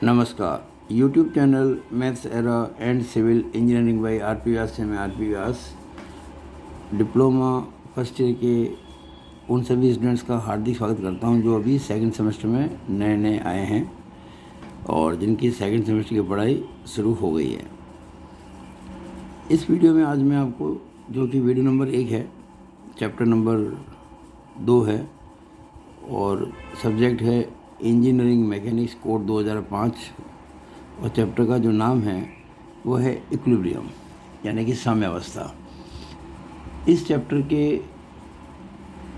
नमस्कार। YouTube channel maths era and civil engineering by R P. Vyas से मैं R P. Vyas diploma first year के उन सभी स्टूडेंट्स का हार्दिक स्वागत करता हूं जो अभी सेकंड सेमेस्टर में नए नए आए हैं और जिनकी सेकंड सेमेस्टर की पढ़ाई शुरू हो गई है। इस वीडियो में आज मैं आपको, जो कि वीडियो नंबर 1 है, चैप्टर नंबर 2 है और सब्जेक्ट है इंजीनियरिंग मैकेनिक्स कोड 2005 और चैप्टर का जो नाम है वो है इक्विलिब्रियम यानी कि साम्यावस्था। इस चैप्टर के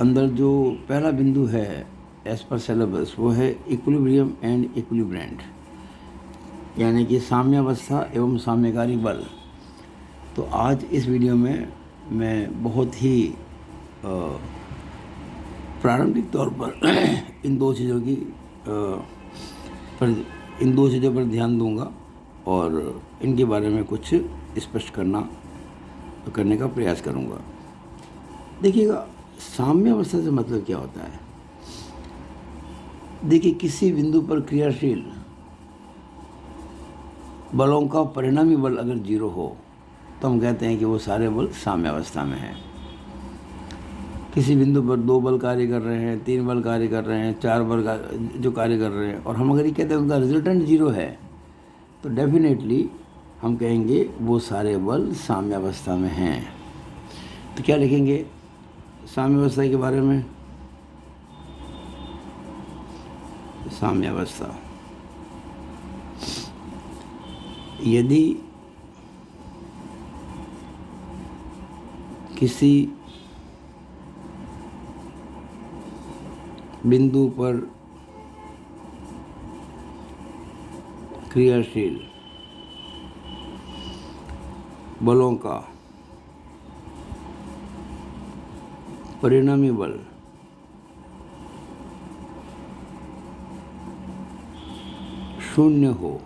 अंदर जो पहला बिंदु है एज पर सिलेबस वो है इक्विलिब्रियम एंड इक्विलिब्रेंट यानी कि साम्यावस्था एवं साम्यकारी बल। तो आज इस वीडियो में मैं बहुत ही प्रारंभिक तौर पर इन दो चीज़ों पर ध्यान दूंगा और इनके बारे में कुछ स्पष्ट करने का प्रयास करूंगा। देखिएगा, साम्यावस्था से मतलब क्या होता है। देखिए, किसी बिंदु पर क्रियाशील बलों का परिणामी बल अगर 0 हो तो हम कहते हैं कि वो सारे बल साम्यावस्था में हैं। किसी बिंदु पर 2 बल कार्य कर रहे हैं, 3 बल कार्य कर रहे हैं, 4 बल जो कार्य कर रहे हैं और हम अगर ये कहते हैं उनका रिजल्टेंट 0 है तो डेफिनेटली हम कहेंगे वो सारे बल साम्यावस्था में हैं। तो क्या लिखेंगे साम्यावस्था के बारे में? साम्यावस्था, यदि किसी बिंदु पर क्रियाशील बलों का परिणामी बल शून्य हो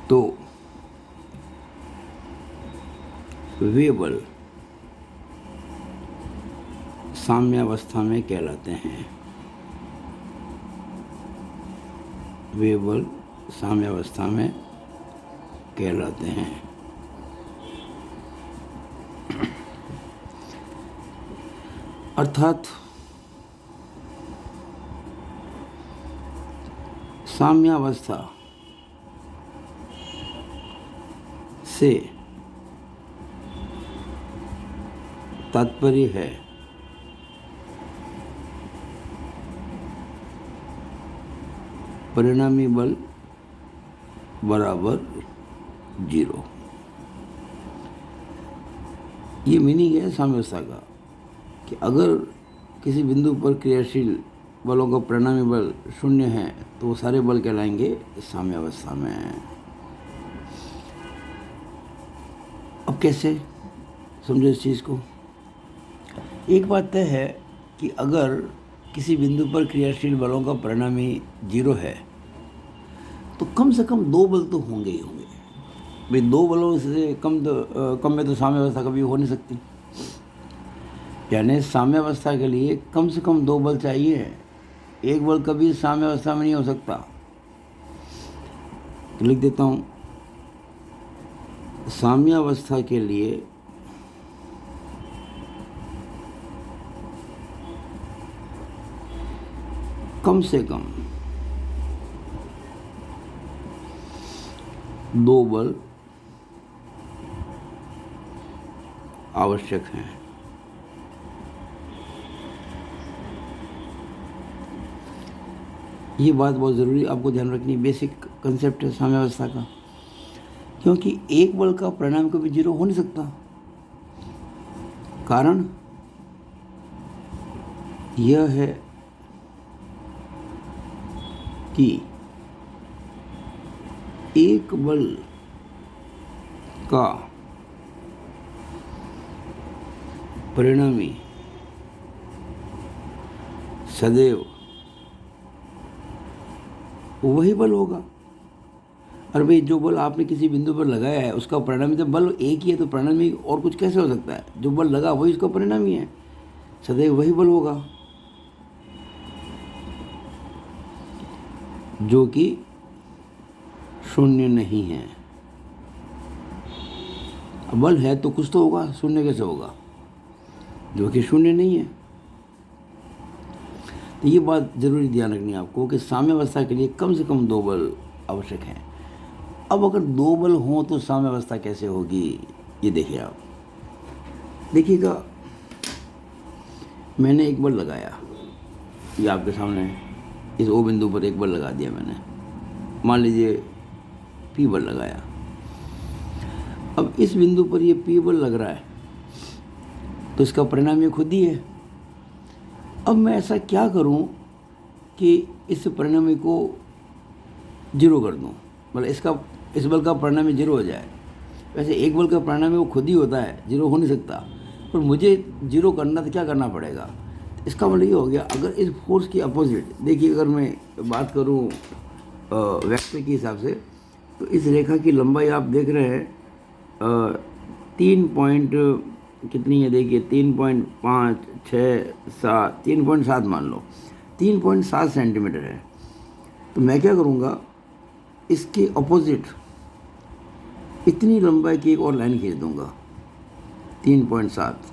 तो वे बल साम्यावस्था में कहलाते हैं। वे बल साम्यावस्था में कहलाते हैं। अर्थात साम्यावस्था से तात्पर्य है परिणामी बल बराबर 0। ये मीनिंग है साम्यावस्था का कि अगर किसी बिंदु पर क्रियाशील बलों का परिणामी बल 0 है तो वो सारे बल कहलाएंगे साम्यावस्था में। अब कैसे समझो इस चीज़ को? एक बात तय है कि अगर किसी बिंदु पर क्रियाशील बलों का परिणामी 0 है तो कम से कम 2 बल तो होंगे ही होंगे। भाई 2 बलों से कम में तो साम्यावस्था कभी हो नहीं सकती। यानी साम्यावस्था के लिए कम से कम 2 बल चाहिए। एक बल कभी साम्यावस्था में नहीं हो सकता। तो लिख देता हूँ, साम्यावस्था के लिए कम से कम 2 बल आवश्यक हैं। ये बात बहुत ज़रूरी आपको ध्यान रखनी, बेसिक कंसेप्ट है साम्यावस्था का, क्योंकि एक बल का परिणाम कभी 0 हो नहीं सकता। कारण यह है कि एक बल का परिणामी सदैव वही बल होगा। अरे भाई, जो बल आपने किसी बिंदु पर लगाया है उसका परिणामी, जब बल एक ही है तो परिणामी और कुछ कैसे हो सकता है? जो बल लगा वही उसका परिणामी है। सदैव वही बल होगा जो कि शून्य नहीं है। बल है तो कुछ तो होगा, शून्य कैसे होगा, जो कि शून्य नहीं है। तो ये बात जरूरी ध्यान रखनी है आपको कि साम्यावस्था के लिए कम से कम 2 बल आवश्यक हैं। अब अगर 2 बल हों तो साम्यावस्था कैसे होगी, ये देखिए आप। देखिएगा, मैंने एक बल लगाया, ये आपके सामने इस ओ बिंदु पर एक बल लगा दिया मैंने, मान लीजिए P बल लगाया। अब इस बिंदु पर ये P बल लग रहा है तो इसका परिणाम ये खुद ही है। अब मैं ऐसा क्या करूं कि इस परिणामी को जीरो कर दूं, मतलब इस बल का परिणामी जीरो हो जाए। वैसे एक बल का परिणामी वो खुद ही होता है, जीरो हो नहीं सकता, पर मुझे जीरो करना तो क्या करना पड़ेगा। इसका मतलब ये हो गया, अगर इस फोर्स की अपोजिट, देखिए अगर मैं बात करूं वेक्टर के हिसाब से, तो इस रेखा की लंबाई आप देख रहे हैं 3 पॉइंट कितनी है, देखिए 3.5, 6, 7, 3.7 मान लो, 3.7 सेंटीमीटर है। तो मैं क्या करूँगा, इसके अपोजिट इतनी लंबाई की एक और लाइन खींच दूँगा, 3.7,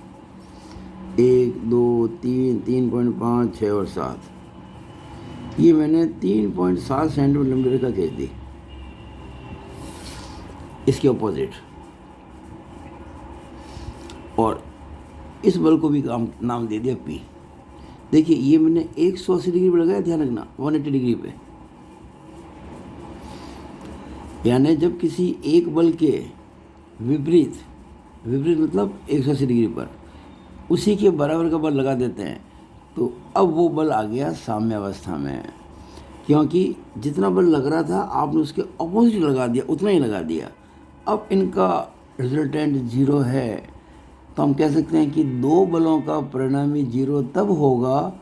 1, 2, 3, 3.5, 6 और 7, ये मैंने 3.7 सेंटीमीटर लंबी रेखा खींच दी इसके अपोजिट, और इस बल को भी नाम दे दिया P। देखिए ये मैंने 180 डिग्री पर लगाया, ध्यान रखना 180 डिग्री पे, यानी जब किसी एक बल के विपरीत मतलब 180 डिग्री पर उसी के बराबर का बल लगा देते हैं तो अब वो बल आ गया साम्यावस्था में, क्योंकि जितना बल लग रहा था आपने उसके अपोजिट लगा दिया, उतना ही लगा दिया। अब इनका रिजल्टेंट जीरो है, तो हम कह सकते हैं कि 2 बलों का परिणामी जीरो तब होगा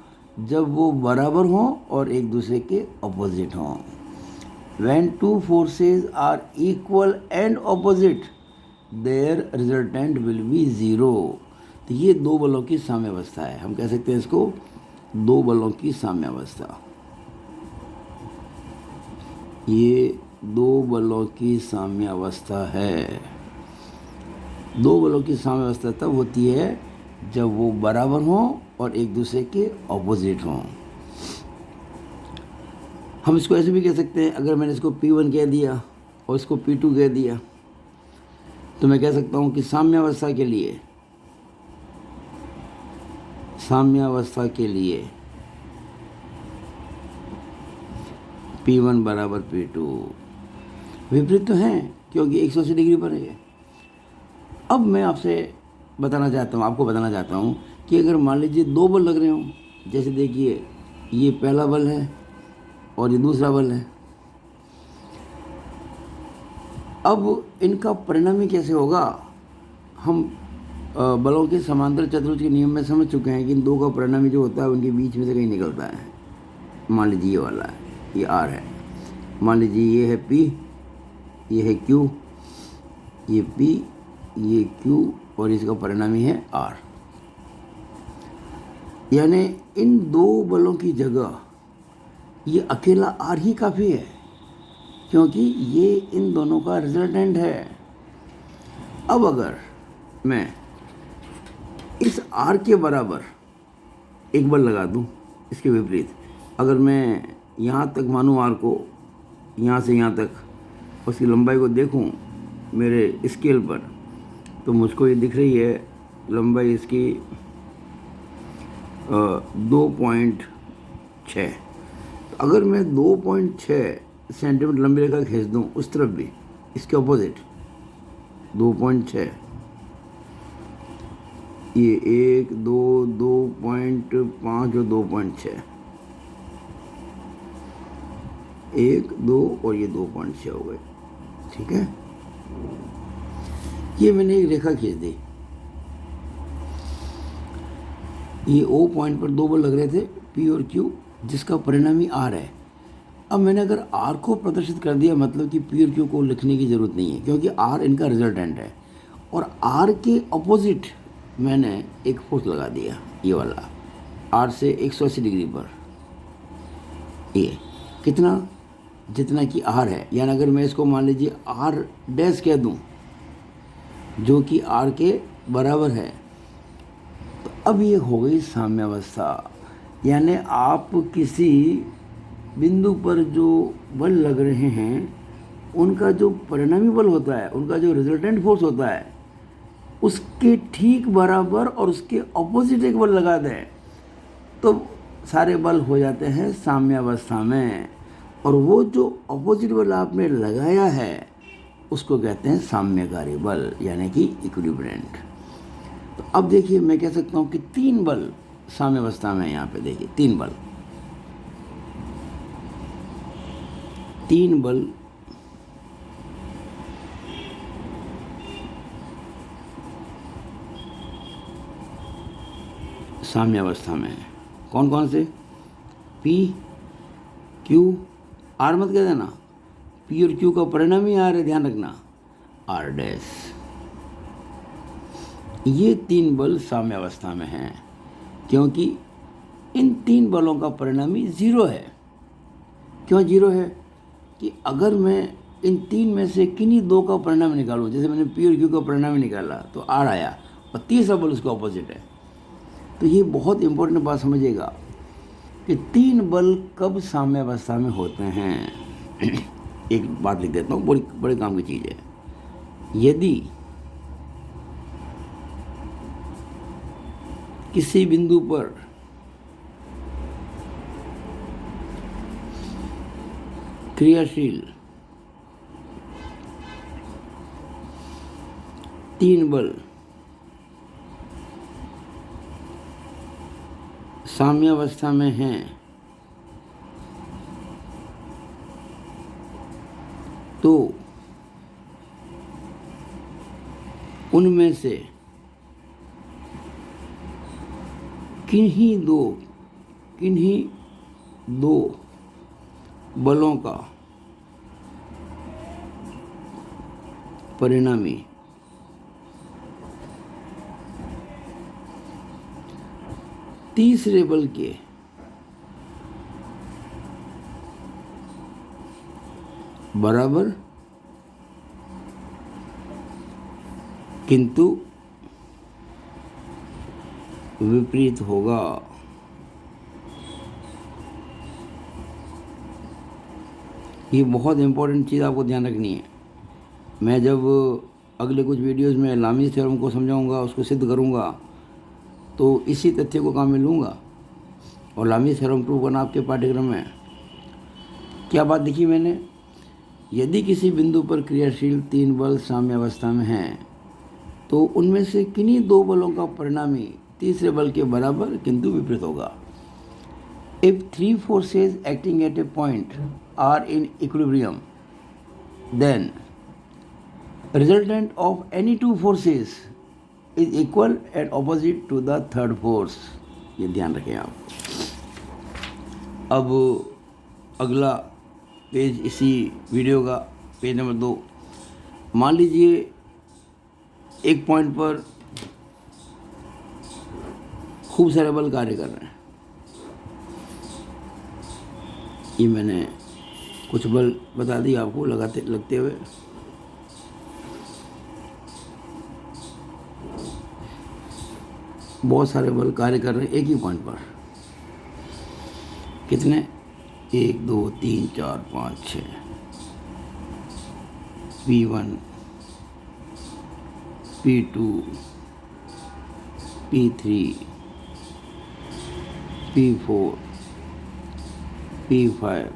जब वो बराबर हों और एक दूसरे के अपोजिट हों। When 2 forces are equal and opposite, their resultant will be 0। तो ये 2 बलों की साम्यावस्था है, हम कह सकते हैं इसको 2 बलों की साम्यावस्था। ये 2 बलों की साम्यावस्था है। 2 बलों की साम्यावस्था तब होती है जब वो बराबर हों और एक दूसरे के ऑपोजिट हों। हम इसको ऐसे भी कह सकते हैं, अगर मैंने इसको P1 कह दिया और इसको P2 कह दिया तो मैं कह सकता हूँ कि साम्यावस्था के लिए P1 बराबर P2, विपरीत तो हैं क्योंकि 180 डिग्री पर है। अब मैं आपको बताना चाहता हूँ कि अगर मान लीजिए 2 बल लग रहे हों, जैसे देखिए ये पहला बल है और ये दूसरा बल है, अब इनका परिणामी कैसे होगा। हम बलों के समांतर चतुर्भुज के नियम में समझ चुके हैं कि इन 2 का परिणामी जो होता है उनके बीच में से कहीं निकलता है। मान लीजिए ये वाला है, ये R है, मान लीजिए ये है P, ये है Q, ये P, ये Q और इसका परिणामी है R। यानी इन 2 बलों की जगह ये अकेला R ही काफ़ी है, क्योंकि ये इन दोनों का रिजल्टेंट है। अब अगर मैं इस R के बराबर एक बल लगा दूं इसके विपरीत, अगर मैं यहाँ तक मानूं R को, यहाँ से यहाँ तक उसकी लंबाई को देखूं मेरे स्केल पर, तो मुझको ये दिख रही है लंबाई इसकी 2.6। अगर मैं 2.6 सेंटीमीटर लंबी रेखा खींच दूँ उस तरफ भी, इसके अपोजिट 2.6, ये 1, 2, 2.5 और 2.6, 1, 2 और ये 2.6 हो गए, ठीक है। ये मैंने एक रेखा खींच दी, ये O पॉइंट पर 2 बल लग रहे थे P और Q, जिसका परिणामी R है। अब मैंने अगर R को प्रदर्शित कर दिया, मतलब कि P और Q को लिखने की ज़रूरत नहीं है, क्योंकि R इनका रिजल्टेंट है। और R के अपोजिट मैंने एक फोर्स लगा दिया, ये वाला आर से 180 डिग्री पर, ये कितना, जितना कि आर है, यानी अगर मैं इसको मान लीजिए आर डैश कह दूं जो कि आर के बराबर है, तो अब ये हो गई साम्यावस्था। यानी आप किसी बिंदु पर जो बल लग रहे हैं उनका जो परिणामी बल होता है, उनका जो रिजल्टेंट फोर्स होता है, उसके ठीक बराबर और उसके ऑपोजिट एक बल लगा दें तो सारे बल हो जाते हैं साम्यावस्था में। और वो जो ऑपोजिट बल आपने लगाया है उसको कहते हैं साम्यकारी बल, यानी कि इक्विलिब्रेंट। तो अब देखिए मैं कह सकता हूँ कि 3 बल साम्यावस्था में, यहाँ पे देखिए 3 बल, 3 बल साम्यावस्था में है। कौन कौन से? पी, क्यू, आर मत कह देना, पी और क्यू का परिणाम ही आर है, ध्यान रखना, आर डैश। ये 3 बल साम्यावस्था में हैं क्योंकि इन 3 बलों का परिणामी 0 है। क्यों 0 है? कि अगर मैं इन 3 में से किन्हीं 2 का परिणाम निकालूं, जैसे मैंने पी और क्यू का परिणाम निकाला तो आर आया और तीसरा बल उसका ऑपोजिट है। तो ये बहुत इंपॉर्टेंट बात समझिएगा कि 3 बल कब साम्यावस्था में होते हैं। एक बात लिख देता हूँ, बड़े काम की चीज़ है। यदि किसी बिंदु पर क्रियाशील 3 बल साम्यावस्था में हैं तो उनमें से किन्हीं दो बलों का परिणामी तीसरे बल के बराबर किंतु विपरीत होगा। ये बहुत इंपॉर्टेंट चीज़ आपको ध्यान रखनी है। मैं जब अगले कुछ वीडियोस में लामीज़ थ्योरम को समझाऊंगा, उसको सिद्ध करूंगा, तो इसी तथ्य को काम में लूँगा और लामीज़ थ्योरम प्रूव करना आपके पाठ्यक्रम में। क्या बात देखी मैंने? यदि किसी बिंदु पर क्रियाशील 3 बल साम्यावस्था में हैं तो उनमें से किन्हीं 2 बलों का परिणामी तीसरे बल के बराबर किंतु विपरीत होगा। If 3 forces acting at a point are in equilibrium, then resultant of any 2 forces is equal and opposite to the third force। ये ध्यान रखें आप। अब अगला पेज इसी वीडियो का, पेज नंबर 2। मान लीजिए एक पॉइंट पर खूब सारे बल कार्य कर रहे हैं। ये मैंने कुछ बल बता दिए आपको लगते हुए। बहुत सारे बल कार्य कर रहे हैं एक ही पॉइंट पर। कितने? 1 2 3 4 5 6। P1, P2, P3, P4, P5,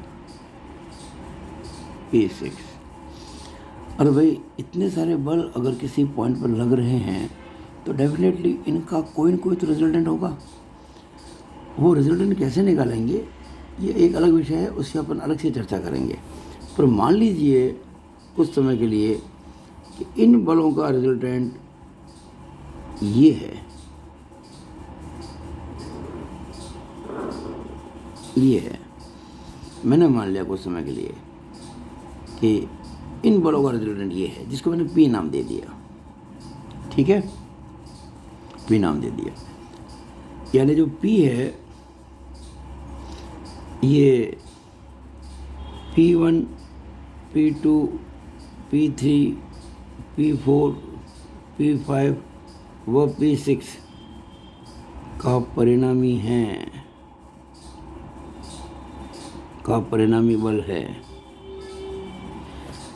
P6। और भाई इतने सारे बल अगर किसी पॉइंट पर लग रहे हैं तो डेफिनेटली इनका कोई न कोई तो रिजल्टेंट होगा। वो रिजल्टेंट कैसे निकालेंगे ये एक अलग विषय है, उससे अपन अलग से चर्चा करेंगे। पर मान लीजिए कुछ समय के लिए कि इन बलों का रिजल्टेंट ये है, ये है। मैंने मान लिया कुछ समय के लिए कि इन बलों का रिजल्टेंट ये है, जिसको मैंने पी नाम दे दिया। ठीक है, P नाम दे दिया। यानी जो P है ये P1, P2, P3, P4, P5 व P6 का परिणामी बल है।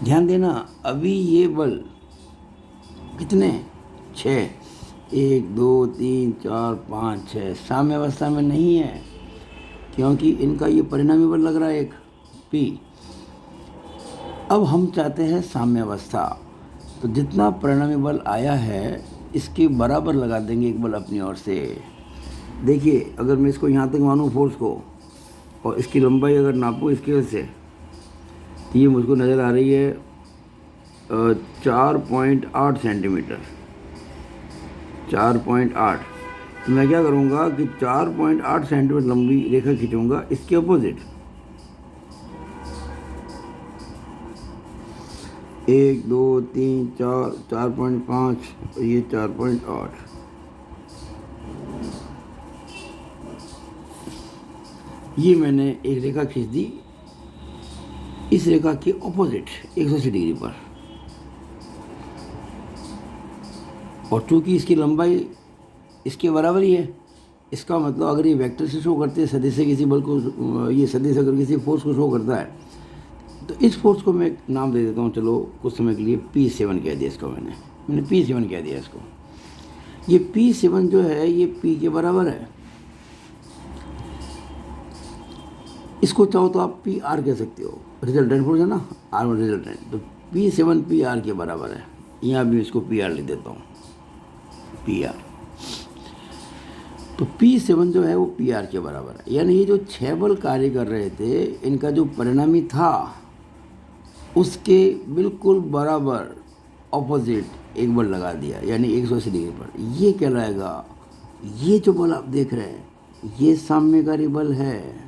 ध्यान देना, अभी ये बल कितने 6, 1 2 3 4 5 6 साम्य अवस्था में नहीं है, क्योंकि इनका ये परिणामी बल लग रहा है एक P। अब हम चाहते हैं साम्य अवस्था, तो जितना परिणामी बल आया है इसके बराबर लगा देंगे एक बल अपनी ओर से। देखिए, अगर मैं इसको यहाँ तक मानूँ फोर्स को, और इसकी लंबाई अगर नापूँ स्केल से, तो ये मुझको नज़र आ रही है 4.8 सेंटीमीटर, 4.8। तो मैं क्या करूँगा कि 4.8 सेंटीमीटर लंबी रेखा खींचूँगा इसके अपोजिट, 1 2 3 4 4.5 और ये 4.8। ये मैंने एक रेखा खींच दी इस रेखा के ऑपोजिट 180 डिग्री पर, और चूंकि इसकी लंबाई इसके बराबर ही है, इसका मतलब अगर ये वेक्टर से शो करते हैं, सदिश से किसी बल को, ये सदिश अगर किसी फोर्स को शो करता है, तो इस फोर्स को मैं नाम दे देता हूँ, चलो कुछ समय के लिए P7 कह दिया इसको। मैंने P7 कह दिया इसको। ये P7 जो है ये P के बराबर है। इसको चाहो तो आप PR कह सकते हो, रिजल्टेंट फोर्स है ना, R1 रिजल्टेंट, तो P7 PR के बराबर है। यहाँ भी इसको PR लिख देता हूँ, PR। तो P7 जो है वो PR के बराबर है। यानी ये जो 6 बल कार्य कर रहे थे, इनका जो परिणामी था उसके बिल्कुल बराबर ऑपोजिट एक बल लगा दिया, यानी 180 डिग्री पर। ये कहलाएगा, ये जो बल आप देख रहे हैं ये साम्यकारी बल है।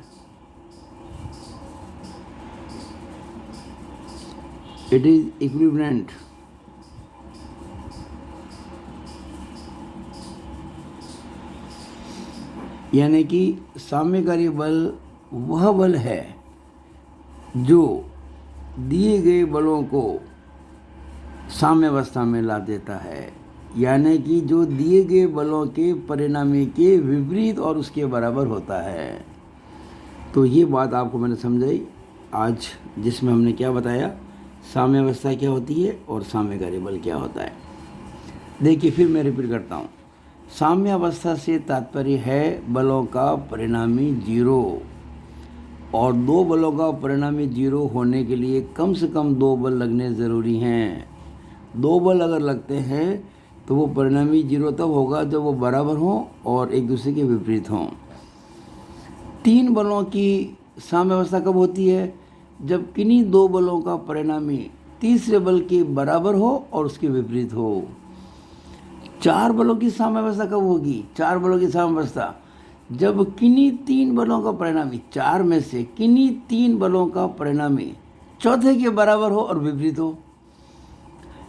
It is equivalent. यानी कि साम्यकारी बल वह बल है जो दिए गए बलों को साम्य अवस्था में ला देता है, यानी कि जो दिए गए बलों के परिणामी के विपरीत और उसके बराबर होता है। तो ये बात आपको मैंने समझाई आज, जिसमें हमने क्या बताया, साम्य अवस्था क्या होती है और साम्यकारी बल क्या होता है। देखिए, फिर मैं रिपीट करता हूँ। साम्य अवस्था से तात्पर्य है बलों का परिणामी 0, और 2 बलों का परिणामी 0 होने के लिए कम से कम 2 बल लगने ज़रूरी हैं। 2 बल अगर लगते हैं तो वो परिणामी 0 तब होगा जब वो बराबर हों और एक दूसरे के विपरीत हों। 3 बलों की साम्य अवस्था कब होती है? जब किन्हीं 2 बलों का परिणामी तीसरे बल के बराबर हो और उसके विपरीत हो। 4 बलों की साम्य अवस्था कब होगी? 4 बलों की साम्य अवस्था जब किन्हीं 3 बलों का परिणामी, 4 में से किन्हीं 3 बलों का परिणामी चौथे के बराबर हो और विपरीत हो।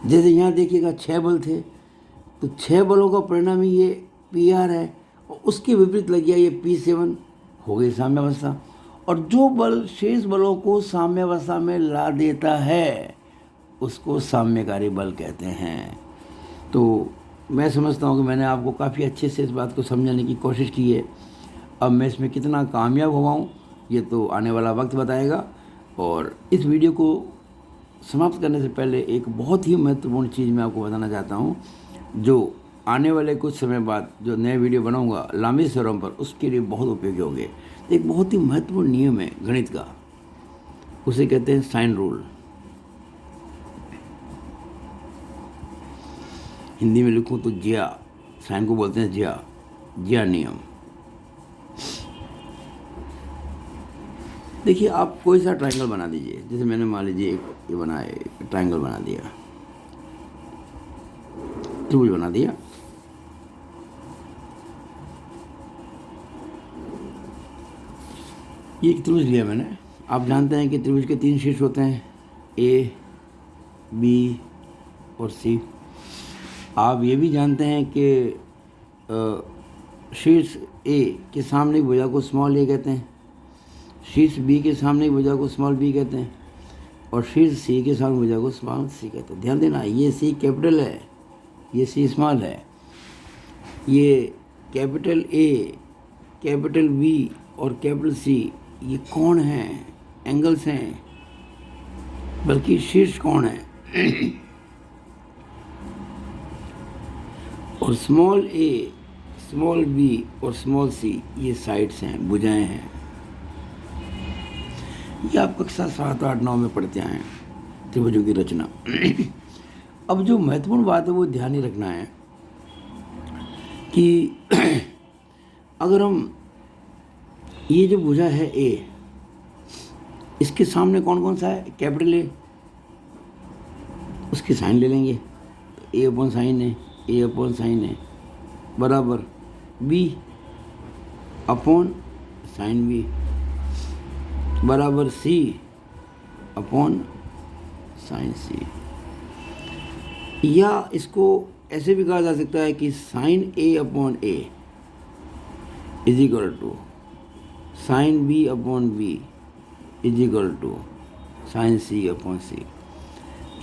जैसे यहाँ देखिएगा 6 बल थे, तो 6 बलों का परिणामी ये PR है और उसके विपरीत लग गया ये P7, हो गई साम्य अवस्था। और जो बल शेष बलों को साम्य अवस्था में ला देता है उसको साम्यकारी बल कहते हैं। तो मैं समझता हूँ कि मैंने आपको काफ़ी अच्छे से इस बात को समझाने की कोशिश की है। अब मैं इसमें कितना कामयाब हुआ हूँ ये तो आने वाला वक्त बताएगा। और इस वीडियो को समाप्त करने से पहले एक बहुत ही महत्वपूर्ण चीज़ मैं आपको बताना चाहता हूँ, जो आने वाले कुछ समय बाद जो नए वीडियो बनाऊंगा लांबी स्वरों पर, उसके लिए बहुत उपयोगी होंगे। एक बहुत ही महत्वपूर्ण नियम है गणित का, उसे कहते हैं साइन रूल। हिंदी में लिखूं तो जिया, साइन को बोलते हैं जिया नियम। देखिए, आप कोई सा ट्रायंगल बना दीजिए, जैसे मैंने मान लीजिए एक ये बनाया, ट्रायंगल बना दिया, त्रिभुज बना दिया। ये एक त्रिभुज लिया मैंने। आप जानते हैं कि त्रिभुज के 3 शीर्ष होते हैं, A, B और C। आप ये भी जानते हैं कि शीर्ष ए के सामने की भुजा को स्मॉल ए कहते हैं, शीर्ष बी के सामने की भुजा को स्मॉल बी कहते हैं, और शीर्ष सी के सामने भुजा को स्मॉल सी कहते हैं। ध्यान देना, ये सी कैपिटल है, ये सी स्मॉल है, ये कैपिटल ए, कैपिटल बी और कैपिटल सी ये कौन हैं? एंगल्स हैं, बल्कि शीर्ष कौन है? और स्मॉल ए, स्मॉल बी और स्मॉल सी ये साइड्स हैं, भुजाएं हैं। ये आप कक्षा 7, 8, 9 में पढ़ते आए हैं, त्रिभुजों की रचना। अब जो महत्वपूर्ण बात है वो ध्यान ही रखना है कि अगर हम ये जो भुजा है ए, इसके सामने कौन कौन सा है? कैपिटल ए, उसकी साइन ले लेंगे तो ए अपॉन साइन है, ए अपॉन साइन है बराबर बी अपॉन साइन बी बराबर सी अपॉन साइन सी। या इसको ऐसे भी कहा जा सकता है कि sine A upon A is equal to sine B upon B is equal to sine C upon C.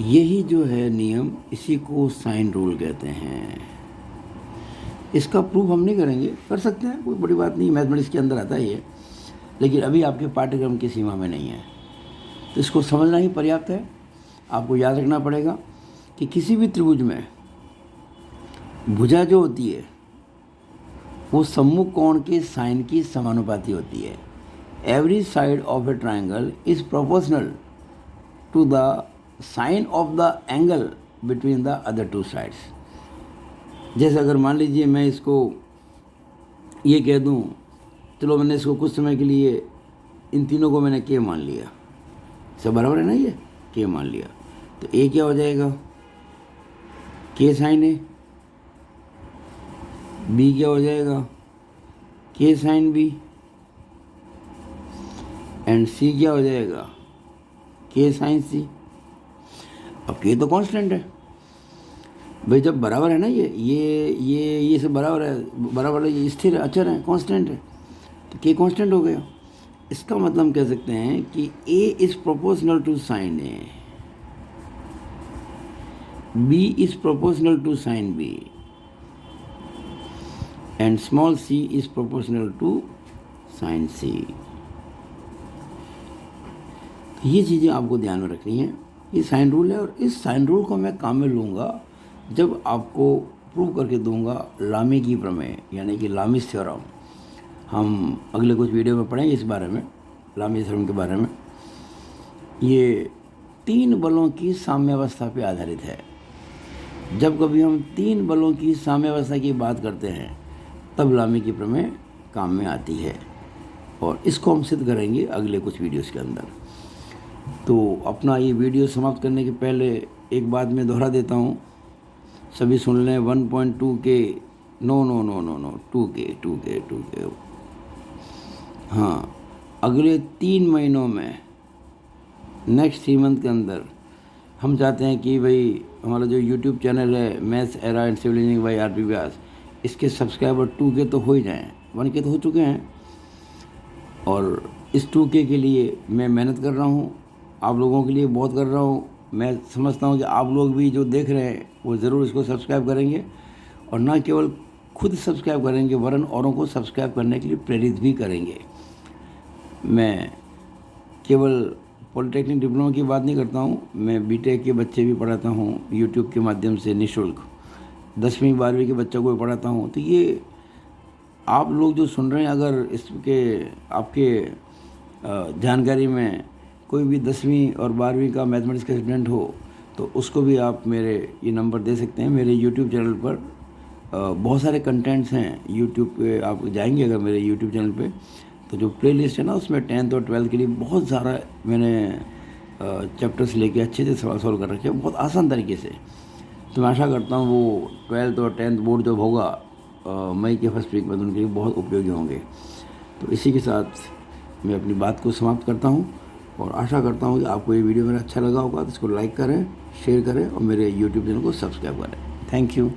यही जो है नियम, इसी को साइन रूल कहते हैं। इसका प्रूफ हम नहीं करेंगे, कर सकते हैं, कोई बड़ी बात नहीं, मैथमेटिक्स के अंदर आता ही है, लेकिन अभी आपके पाठ्यक्रम की सीमा में नहीं है, तो इसको समझना ही पर्याप्त है। आपको याद रखना पड़ेगा कि किसी भी त्रिभुज में भुजा जो होती है वो सम्मुख कोण के साइन की समानुपाती होती है। Every side of a triangle is proportional to the sine of the angle between the other two sides. जैसे अगर मान लीजिए मैं इसको ये कह दूं, चलो मैंने इसको कुछ समय के लिए इन तीनों को मैंने के मान लिया, सब बराबर है ना, ये के मान लिया, तो ए क्या हो जाएगा? के साइन ए। बी क्या हो जाएगा? के साइन बी। एंड सी क्या हो जाएगा? के साइन सी। अब के तो कांस्टेंट है भाई, जब बराबर है ना, ये सब बराबर है, बराबर है, ये स्थिर अचर है, कांस्टेंट है, तो के कांस्टेंट हो गया। इसका मतलब हम कह सकते हैं कि A is proportional to sine A, B is proportional to sine B, and small c is proportional to sine C. ये चीज़ें आपको ध्यान में रखनी है। ये साइन रूल है, और इस साइन रूल को मैं काम में लूँगा जब आपको प्रूव करके दूंगा लामी की प्रमेय, यानी कि लामीज थ्योरम। हम अगले कुछ वीडियो में पढ़ेंगे इस बारे में, लामीज थ्योरम के बारे में। ये 3 बलों की साम्यावस्था पे आधारित है। जब कभी हम 3 बलों की साम्यावस्था की बात करते हैं तब लामी की प्रमेय काम में आती है, और इसको हम सिद्ध करेंगे अगले कुछ वीडियोस के अंदर। तो अपना ये वीडियो समाप्त करने के पहले एक बात मैं दोहरा देता हूँ, सभी सुन लें। 1.2 के नो 2 के हाँ, अगले 3 महीनों में, नेक्स्ट 3 मंथ के अंदर हम चाहते हैं कि भाई हमारा जो यूट्यूब चैनल है maths era and civil engineering by R P Vyas, इसके सब्सक्राइबर 2 के तो हो ही जाएँ, 1 के तो हो चुके हैं, और इस 2 के लिए मैं मेहनत कर रहा हूँ, आप लोगों के लिए बहुत कर रहा हूँ। मैं समझता हूँ कि आप लोग भी जो देख रहे हैं वो ज़रूर इसको सब्सक्राइब करेंगे, और ना केवल खुद सब्सक्राइब करेंगे वरन औरों को सब्सक्राइब करने के लिए प्रेरित भी करेंगे। मैं केवल पॉलिटेक्निक डिप्लोमा की बात नहीं करता हूँ, मैं बीटेक के बच्चे भी पढ़ाता हूँ यूट्यूब के माध्यम से निःशुल्क, 10वीं 12वीं के बच्चों को भी पढ़ाता हूँ। तो ये आप लोग जो सुन रहे हैं, अगर इसके आपके जानकारी में कोई भी 10वीं और 12वीं का मैथमेटिक्स का स्टूडेंट हो तो उसको भी आप मेरे ये नंबर दे सकते हैं। मेरे यूट्यूब चैनल पर बहुत सारे कंटेंट्स हैं यूट्यूब पे, आप जाएंगे अगर मेरे यूट्यूब चैनल पे तो जो प्लेलिस्ट है ना उसमें 10th और 12th के लिए बहुत सारा मैंने चैप्टर्स लेके अच्छे से सवाल सॉल्व कर रखे हैं, बहुत आसान तरीके से। तो मैं आशा करता हूँ वो 12th और 10th बोर्ड जब होगा मई के फर्स्ट वीक में तो उनके लिए बहुत उपयोगी होंगे। तो इसी के साथ मैं अपनी बात को समाप्त करता हूँ, और आशा करता हूँ कि आपको ये वीडियो मेरा अच्छा लगा होगा, तो इसको लाइक करें, शेयर करें और मेरे यूट्यूब चैनल को सब्सक्राइब करें। Thank you.